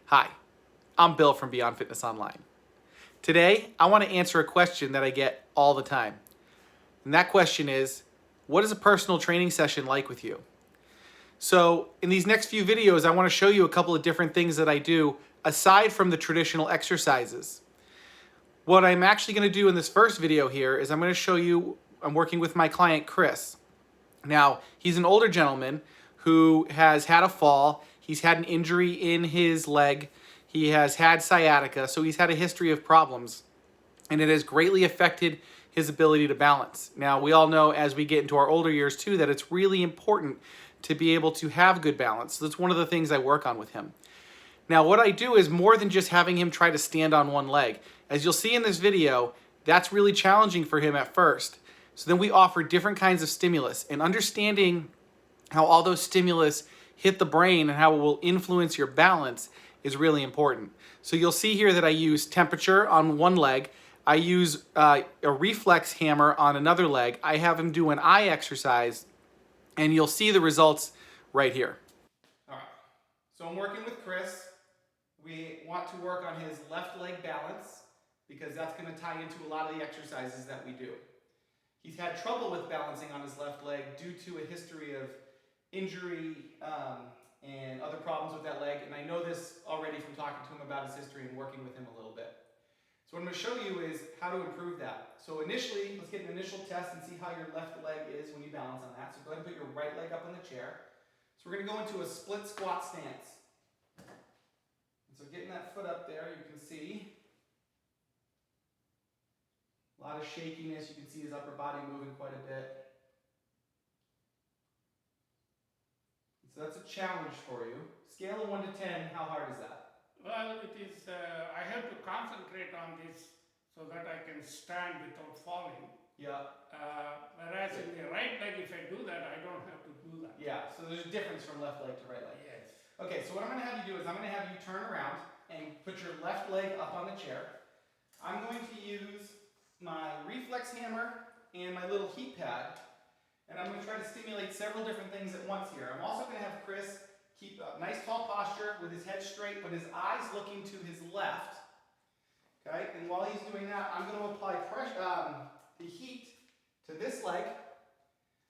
Hi, I'm Bill from Beyond Fitness Online. Today, I want to answer a question that I get all the time. And that question is, what is a personal training session like with you? So in these next few videos, I want to show you a couple of different things that I do aside from the traditional exercises. What I'm actually going to do in this first video here is I'm going to show you, I'm working with my client Chris. Now, he's an older gentleman who has had a fall. He's had an injury in his leg. He has had sciatica, so he's had a history of problems, and it has greatly affected his ability to balance. Now, we all know as we get into our older years too that it's really important to be able to have good balance. So that's one of the things I work on with him. Now, what I do is more than just having him try to stand on one leg. As you'll see in this video, that's really challenging for him at first. So then we offer different kinds of stimulus, and understanding how all those stimulus hit the brain and how it will influence your balance is really important. So you'll see here that I use temperature on one leg. I use a reflex hammer on another leg. I have him do an eye exercise, and you'll see the results right here. All right, so I'm working with Chris. We want to work on his left leg balance because that's going to tie into a lot of the exercises that we do. He's had trouble with balancing on his left leg due to a history of injury and other problems with that leg, and I know this already from talking to him about his history and working with him a little bit. So what I'm going to show you is how to improve that. So initially, let's get an initial test and see how your left leg is when you balance on that. So go ahead and put your right leg up on the chair. So we're going to go into a split squat stance. And so getting that foot up there, you can see a lot of shakiness. You can see his upper body moving quite a bit. So that's a challenge for you. Scale of 1 to 10, how hard is that? Well, it is, I have to concentrate on this so that I can stand without falling. Yeah. Whereas in the right leg, if I do that, I don't have to do that. Yeah, so there's a difference from left leg to right leg. Yes. Okay, so what I'm going to have you do is I'm going to have you turn around and put your left leg up on the chair. I'm going to use my reflex hammer and my little heat pad, and I'm going to try to stimulate several different things at once here. I'm also going to have Chris keep a nice tall posture with his head straight, but his eyes looking to his left. Okay, and while he's doing that, I'm going to apply pressure, the heat to this leg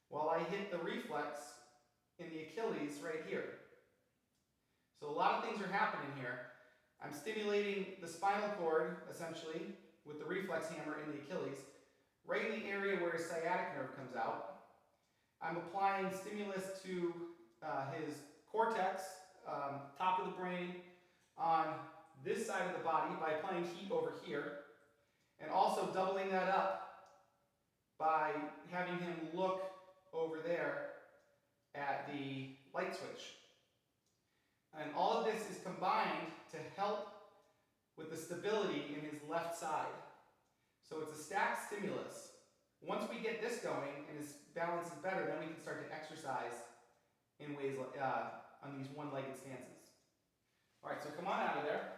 while I hit the reflex in the Achilles right here. So a lot of things are happening here. I'm stimulating the spinal cord, essentially, with the reflex hammer in the Achilles, right in the area where his sciatic nerve comes out. I'm applying stimulus to his cortex, top of the brain, on this side of the body by applying heat over here, and also doubling that up by having him look over there at the light switch. And all of this is combined to help with the stability in his left side. So it's a stacked stimulus. Once we get this going and his balance is better, then we can start to exercise in ways on these one-legged stances. All right, so come on out of there.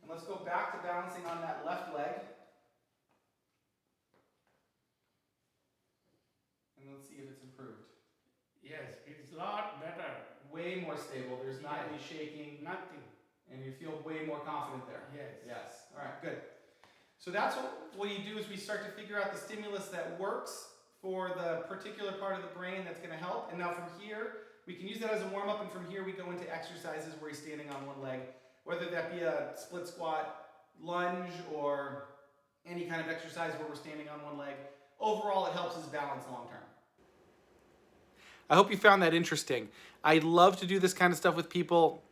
And let's go back to balancing on that left leg. And let's see if it's improved. Yes, it's a lot better. Way more stable. There's not any shaking. Nothing. And you feel way more confident there. Yes. Yes. All right, good. So that's what you do is we start to figure out the stimulus that works for the particular part of the brain that's going to help. And now from here, we can use that as a warm-up, and from here we go into exercises where he's standing on one leg, whether that be a split squat, lunge, or any kind of exercise where we're standing on one leg. Overall, it helps his balance long-term. I hope you found that interesting. I love to do this kind of stuff with people.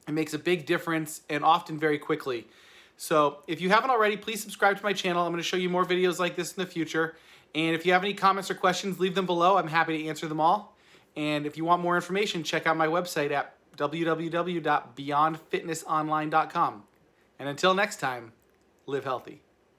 It makes a big difference, and often very quickly. So if you haven't already, please subscribe to my channel. I'm going to show you more videos like this in the future. And if you have any comments or questions, leave them below. I'm happy to answer them all. And if you want more information, check out my website at www.beyondfitnessonline.com. And until next time, live healthy.